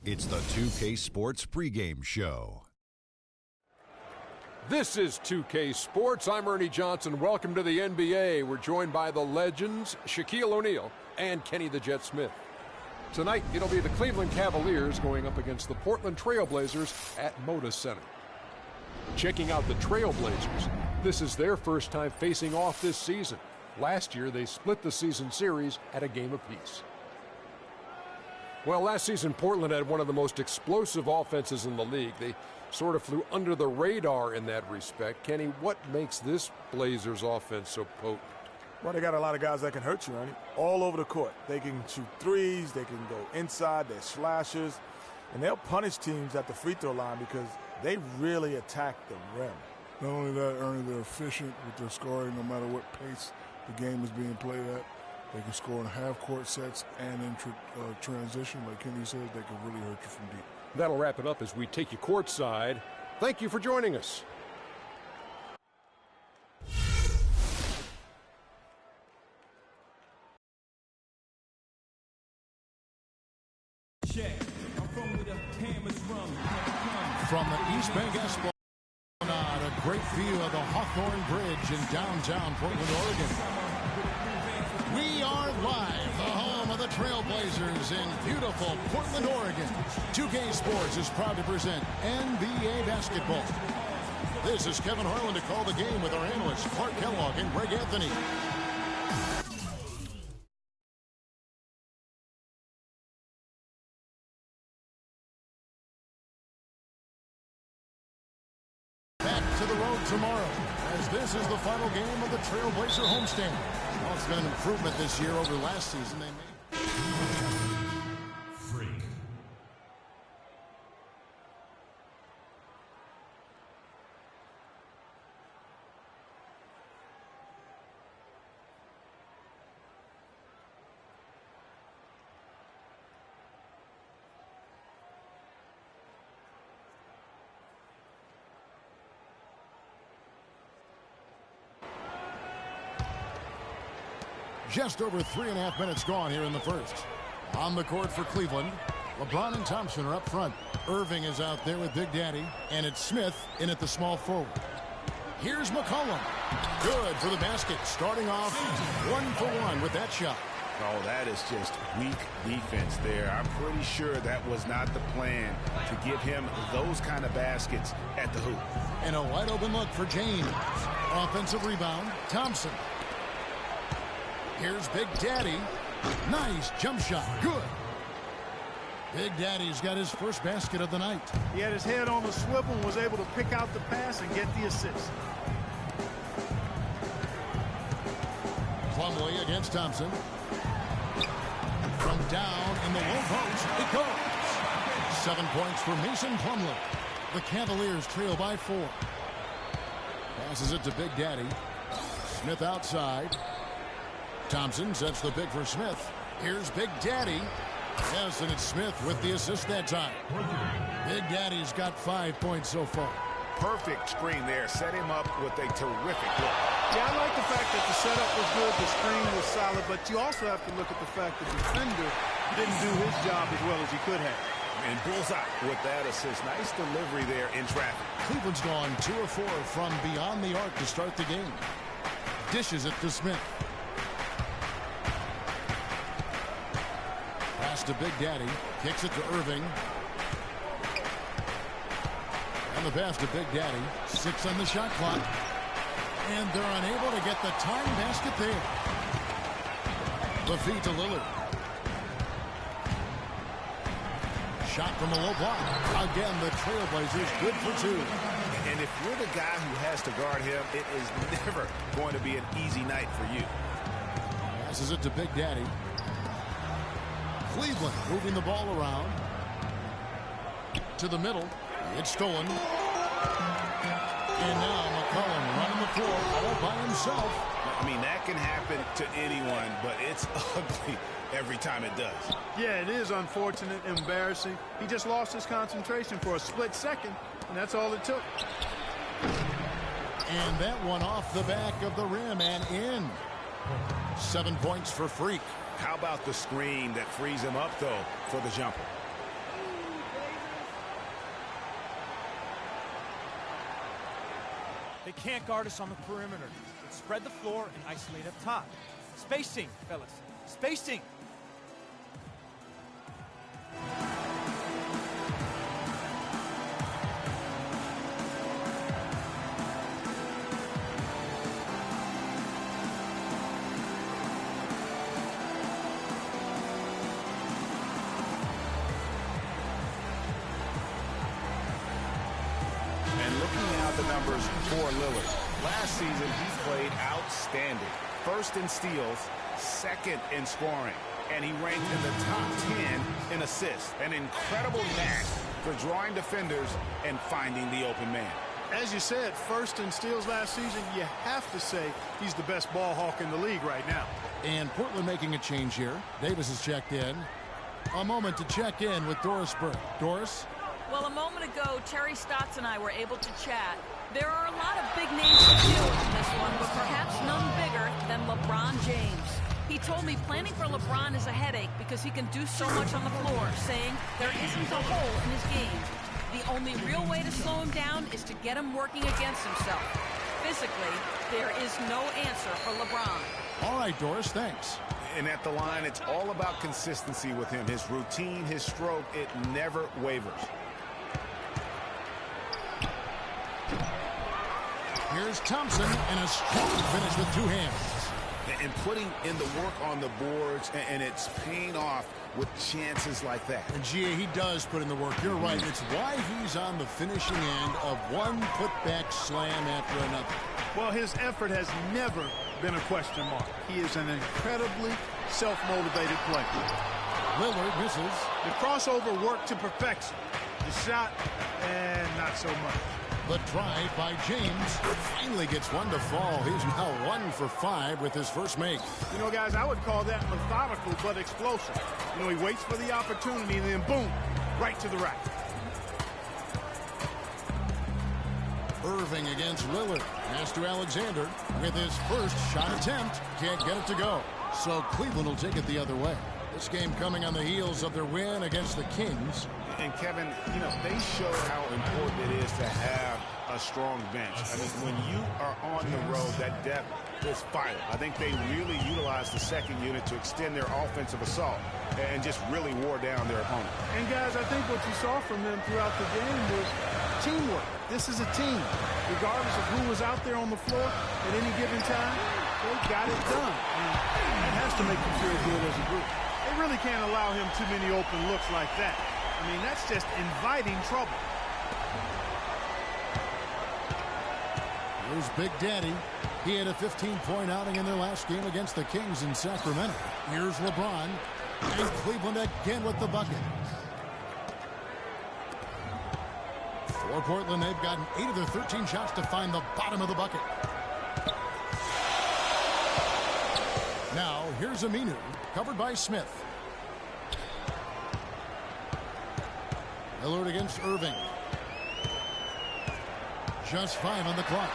It's the 2K Sports pregame show. This is 2K Sports. I'm Ernie Johnson. Welcome to the NBA. We're joined by the legends, Shaquille O'Neal and Kenny the Jet Smith. Tonight, it'll be the Cleveland Cavaliers going up against the Portland Trail Blazers at Moda Center. Checking out the Trail Blazers, this is their first time facing off this season. Last year, they split the season series at a game apiece. Well, last season, Portland had one of the most explosive offenses in the league. They sort of flew under the radar in that respect. Kenny, what makes this Blazers offense so potent? Well, they got a lot of guys that can hurt you, Ernie, all over the court. They can shoot threes, they can go inside, they're slashers, and they'll punish teams at the free throw line because they really attack the rim. Not only that, Ernie, they're efficient with their scoring no matter what pace the game is being played at. They can score in half-court sets and in transition. Like Kenny said, they can really hurt you from deep. That'll wrap it up as we take you courtside. Thank you for joining us. From the East Bank Esplanade, a great view of the Hawthorne Bridge in downtown Portland, Oregon. We are live, the home of the Trailblazers in beautiful Portland, Oregon. 2K Sports is proud to present NBA basketball. This is Kevin Harlan to call the game with our analysts Clark Kellogg and Greg Anthony. Back to the road tomorrow, as this is the final game of the Trailblazer homestand. Well, it's been an improvement this year over last season. They made Freak. Just over 3.5 minutes gone here in the first. On the court for Cleveland, LeBron and Thompson are up front. Irving is out there with Big Daddy, and it's Smith in at the small forward. Here's McCollum. Good for the basket, starting off 1-for-1 with that shot. Oh, that is just weak defense there. I'm pretty sure that was not the plan to give him those kind of baskets at the hoop. And a wide open look for James. Offensive rebound, Thompson. Here's Big Daddy. Nice jump shot. Good. Big Daddy's got his first basket of the night. He had his head on the swivel and was able to pick out the pass and get the assist. Plumlee against Thompson. From down in the low post, it goes. 7 points for Mason Plumlee. The Cavaliers trail by 4. Passes it to Big Daddy. Smith outside. Thompson sets the pick for Smith. Here's Big Daddy. Yes, and it's Smith with the assist that time. Big Daddy's got 5 points so far. Perfect screen there. Set him up with a terrific look. Yeah, I like the fact that the setup was good, the screen was solid, but you also have to look at the fact that the defender didn't do his job as well as he could have. And bullseye with that assist. Nice delivery there in traffic. Cleveland's gone 2 of 4 from beyond the arc to start the game. Dishes it to Smith. Pass to Big Daddy. Kicks it to Irving. And the pass to Big Daddy. 6 on the shot clock. And they're unable to get the tying basket there. The feed to Lillard. Shot from a low block. Again, the Trailblazers good for 2. And if you're the guy who has to guard him, it is never going to be an easy night for you. Passes it to Big Daddy. Cleveland moving the ball around. To the middle. It's stolen. And now McCollum running the floor all by himself. I mean, that can happen to anyone, but it's ugly every time it does. Yeah, it is unfortunate, embarrassing. He just lost his concentration for a split second, and that's all it took. And that one off the back of the rim and in. 7 points for Freak. How about the screen that frees him up, though, for the jumper? They can't guard us on the perimeter. Let's spread the floor and isolate up top. Spacing, fellas. Spacing. The numbers for Lillard. Last season, he played outstanding. First in steals, second in scoring, and he ranked in the top 10 in assists. An incredible knack for drawing defenders and finding the open man. As you said, first in steals last season, you have to say he's the best ball hawk in the league right now. And Portland making a change here. Davis has checked in. A moment to check in with Doris Burke. Doris? Well, a moment ago, Terry Stotts and I were able to chat. There are a lot of big names to deal with in this one, but perhaps none bigger than LeBron James. He told me planning for LeBron is a headache because he can do so much on the floor, saying there isn't a hole in his game. The only real way to slow him down is to get him working against himself. Physically, there is no answer for LeBron. All right, Doris, thanks. And at the line, it's all about consistency with him. His routine, his stroke, it never wavers. Here's Thompson, and a strong finish with two hands. And putting in the work on the boards, and it's paying off with chances like that. And G.A., he does put in the work. You're right. It's why he's on the finishing end of one putback slam after another. Well, his effort has never been a question mark. He is an incredibly self-motivated player. Lillard misses. The crossover worked to perfection. The shot, and not so much. The try by James finally gets one to fall. He's now 1 for 5 with his first make. You know, guys, I would call that methodical but explosive. You know, he waits for the opportunity and then boom, right to the rack. Irving against Lillard. Pass to Alexander with his first shot attempt. Can't get it to go. So Cleveland will take it the other way. This game coming on the heels of their win against the Kings. And Kevin, you know, they showed how important it is to have a strong bench. I mean, when you are on the road, that depth is vital. I think they really utilized the second unit to extend their offensive assault and just really wore down their opponent. And guys, I think what you saw from them throughout the game was teamwork. This is a team. Regardless of who was out there on the floor at any given time, they got it done. And it has to make you feel good as a group. They really can't allow him too many open looks like that. I mean, that's just inviting trouble. Here's Big Daddy. He had a 15-point outing in their last game against the Kings in Sacramento. Here's LeBron. And Cleveland again with the bucket. For Portland, they've gotten 8 of their 13 shots to find the bottom of the bucket. Now, here's Aminu, covered by Smith. Lillard against Irving. Just 5 on the clock.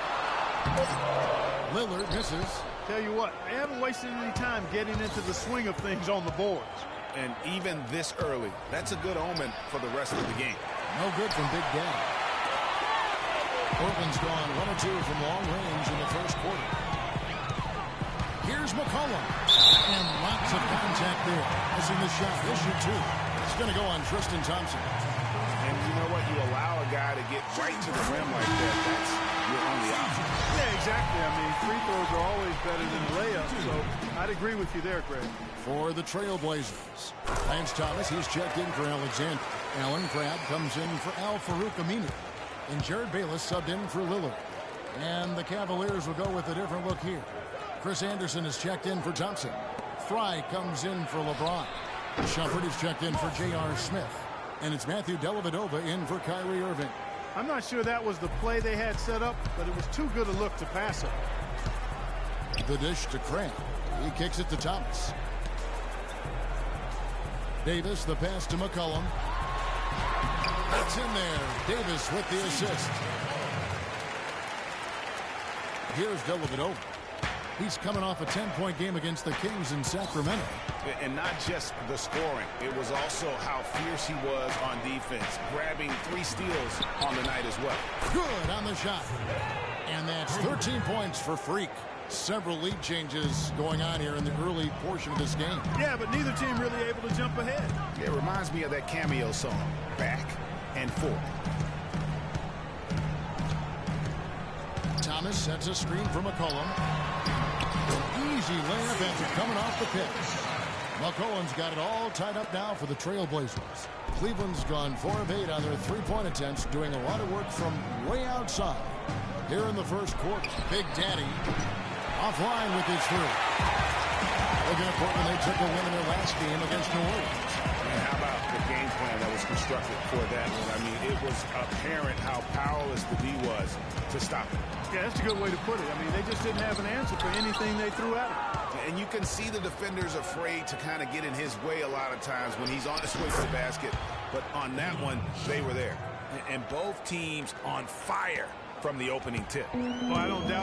Lillard misses. Tell you what, they haven't wasted any time getting into the swing of things on the boards. And even this early, that's a good omen for the rest of the game. No good from Big Daddy. Portland's gone 1 or 2 from long range in the first quarter. Here's McCollum. And lots of contact there. Missing the shot. He'll shoot 2. It's going to go on Tristan Thompson. And you know what? You allow a guy to get right to the rim like that. That's your only option. Yeah, exactly. I mean, free throws are always better than layups, so I'd agree with you there, Greg. For the Trailblazers, Lance Thomas, he's checked in for Alexander. Alan Crabb comes in for Al-Farouq Aminu. And Jared Bayless subbed in for Lillard. And the Cavaliers will go with a different look here. Chris Anderson is checked in for Thompson. Fry comes in for LeBron. Shumpert is checked in for J.R. Smith. And it's Matthew Dellavedova in for Kyrie Irving. I'm not sure that was the play they had set up, but it was too good a look to pass up. The dish to Crabb. He kicks it to Thomas. Davis, the pass to McCollum. It's in there. Davis with the assist. Here's Dellavedova. He's coming off a 10-point game against the Kings in Sacramento. And not just the scoring. It was also how fierce he was on defense, grabbing 3 steals on the night as well. Good on the shot. And And that's 13 points for Freak. Several lead changes going on here in the early portion of this game. Yeah, but neither team really able to jump ahead. It reminds me of that cameo song, Back and Forth. Thomas sets a screen for McCollum. An easy layup after coming off the pick. McCollum's got it all tied up now for the Trailblazers. Cleveland's gone 4 of 8 on their three-point attempts, doing a lot of work from way outside. Here in the first quarter, Big Daddy offline with his three. Looking at Portland, they took a win in their last game against New Orleans. And how about the game plan that was constructed for that one? I mean, it was apparent how powerless the D was to stop it. Yeah, that's a good way to put it. I mean, they just didn't have an answer for anything they threw at him. And you can see the defenders afraid to kind of get in his way a lot of times when he's on his way to the basket. But on that one, they were there. And both teams on fire from the opening tip. Well, I don't doubt